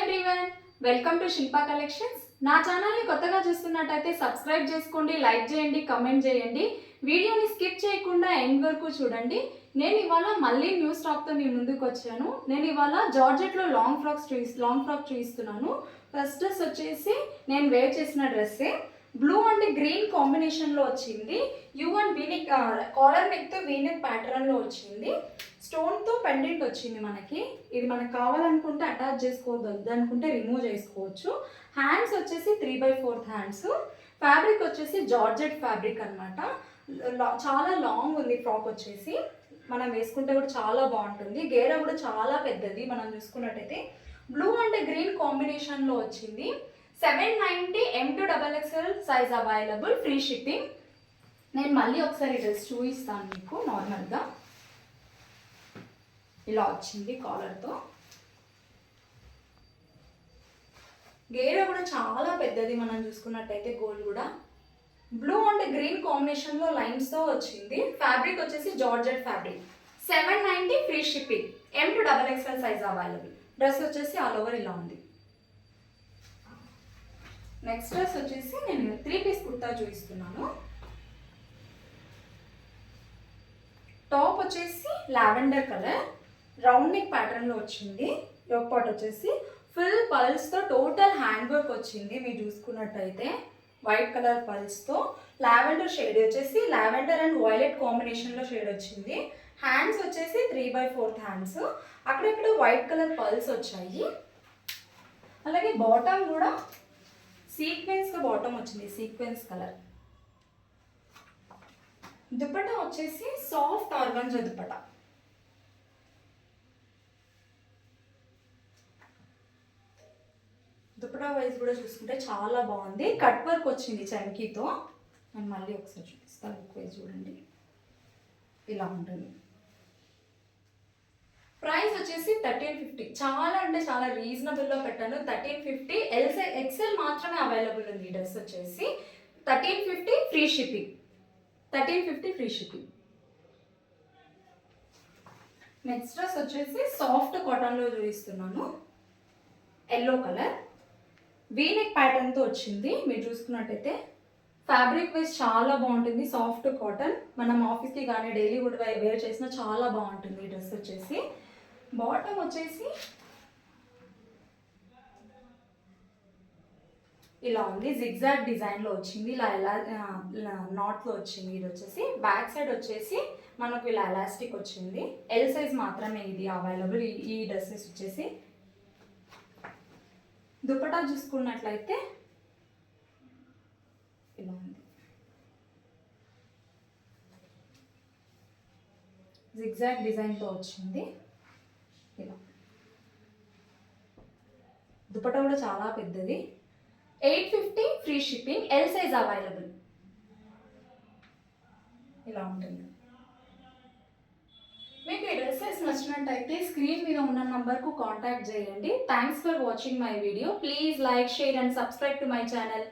Everyone, welcome to Shilpa collections. నా ఛానల్ని కొత్తగా చూస్తున్నట్టయితే సబ్స్క్రైబ్ చేసుకోండి, లైక్ చేయండి, కమెంట్ చేయండి. వీడియోని స్కిప్ చేయకుండా ఎండ్ వరకు చూడండి. నేను ఇవాళ మళ్ళీ న్యూ స్టాక్తో మీ ముందుకు వచ్చాను. నేను ఇవాళ జార్జెట్లో లాంగ్ ఫ్రాక్ చూపిస్తున్నాను. ఫస్ట్ డ్రెస్ వచ్చేసి నేను వేర్ చేసిన డ్రెస్సే. బ్లూ అండ్ గ్రీన్ కాంబినేషన్లో వచ్చింది. యూ అండ్ వీనెక్ కాలర్ నెక్తో వీనెక్ ప్యాటర్న్లో వచ్చింది. స్టోన్తో పెండెంట్ వచ్చింది మనకి. ఇది మనకు కావాలనుకుంటే అటాచ్ చేసుకోవద్దు అనుకుంటే రిమూవ్ చేసుకోవచ్చు. హ్యాండ్స్ వచ్చేసి 3/4 హ్యాండ్స్. ఫ్యాబ్రిక్ వచ్చేసి జార్జెట్ ఫ్యాబ్రిక్ అనమాట. చాలా లాంగ్ ఉంది ఫ్రాక్ వచ్చేసి. మనం వేసుకుంటే కూడా చాలా బాగుంటుంది. గేరా కూడా చాలా పెద్దది. మనం చూసుకున్నట్టయితే బ్లూ అండ్ గ్రీన్ కాంబినేషన్లో వచ్చింది. 790 M2XXL size available, free shipping. నేను మళ్ళీ ఒకసారి డ్రెస్ చూపిస్తాను మీకు. నార్మల్గా ఇలా వచ్చింది కాలర్తో. గేరా కూడా చాలా పెద్దది. మనం చూసుకున్నట్టయితే గోల్డ్ కూడా బ్లూ అండ్ గ్రీన్ కాంబినేషన్లో లైన్స్తో వచ్చింది. ఫ్యాబ్రిక్ వచ్చేసి georgette fabric. 790 free shipping. M2XXL size available. Dress వచ్చేసి ఆల్ ఓవర్ ఇలా ఉంది. నెక్స్ట్ డ్రెస్ వచ్చేసి నేను 3 పీస్ కుర్తా చూపిస్తున్నాను. టాప్ వచ్చేసి లావెండర్ కలర్, రౌండ్ నెక్ ప్యాటర్న్లో వచ్చింది. యోక్ పార్ట్ వచ్చేసి ఫుల్ పల్స్తో టోటల్ హ్యాండ్ వర్క్ వచ్చింది. మీరు చూసుకున్నట్టయితే వైట్ కలర్ పల్స్తో లావెండర్ షేడ్ వచ్చేసి లావెండర్ అండ్ వైలెట్ కాంబినేషన్లో షేడ్ వచ్చింది. హ్యాండ్స్ వచ్చేసి 3/4 హ్యాండ్స్. అక్కడక్కడ వైట్ కలర్ పల్స్ వచ్చాయి. అలాగే బాటమ్ కూడా సీక్వెన్స్గా బాటమ్ వచ్చింది, సీక్వెన్స్ కలర్. దుపట్టా వచ్చేసి soft organza dupatta. Dupatta wise కూడా చూసుకుంటే చాలా బాగుంది. కట్ వర్క్ వచ్చింది చమ్కీతో. నేను మళ్ళీ ఒకసారి చూపిస్తాను. లుక్ వైజ్ చూడండి, ఇలా ఉంటుంది. ప్రైస్ వచ్చేసి 1350. చాలా అంటే చాలా రీజనబుల్లో పెట్టాను. 1350. XL మాత్రమే అవైలబుల్ ఉంది. ఈ డ్రెస్ వచ్చేసి 1350 free shipping. 1350 free shipping. Next dress వచ్చేసి సాఫ్ట్ కాటన్లో చూపిస్తున్నాను. ఎల్లో కలర్ వీనెక్ ప్యాటర్న్తో వచ్చింది. మీరు చూసుకున్నట్టయితే ఫ్యాబ్రిక్ వైజ్ చాలా బాగుంటుంది. Soft cotton. మనం ఆఫీస్కి కానీ డైలీ కూడా వేర్ చేసినా చాలా బాగుంటుంది ఈ డ్రెస్ వచ్చేసి. బాటమ్ వచ్చేసి ఇలా ఉంది. జిగ్జాగ్ డిజైన్లో వచ్చింది. ఇలా నాట్లో వచ్చింది. ఇది వచ్చేసి బ్యాక్ సైడ్ వచ్చేసి మనకు ఇలా ఎలాస్టిక్ వచ్చింది. ఎల్ సైజ్ మాత్రమే ఇది అవైలబుల్ ఈ డ్రెస్సెస్ వచ్చేసి. దుపట్టా చూసుకున్నట్లయితే ఇలా ఉంది. జిగ్జాగ్ డిజైన్తో వచ్చింది. ఇలా దుపట్టా కూడా చాలా పెద్దది. 850 free shipping. L size available. ఇలా ఉంటుంది. మీకు ఈ డ్రెస్సెస్ నచ్చినట్టయితే స్క్రీన్ మీద ఉన్న నంబర్కు కాంటాక్ట్ చేయండి. Thanks for watching my video. Please like, share and subscribe to my channel.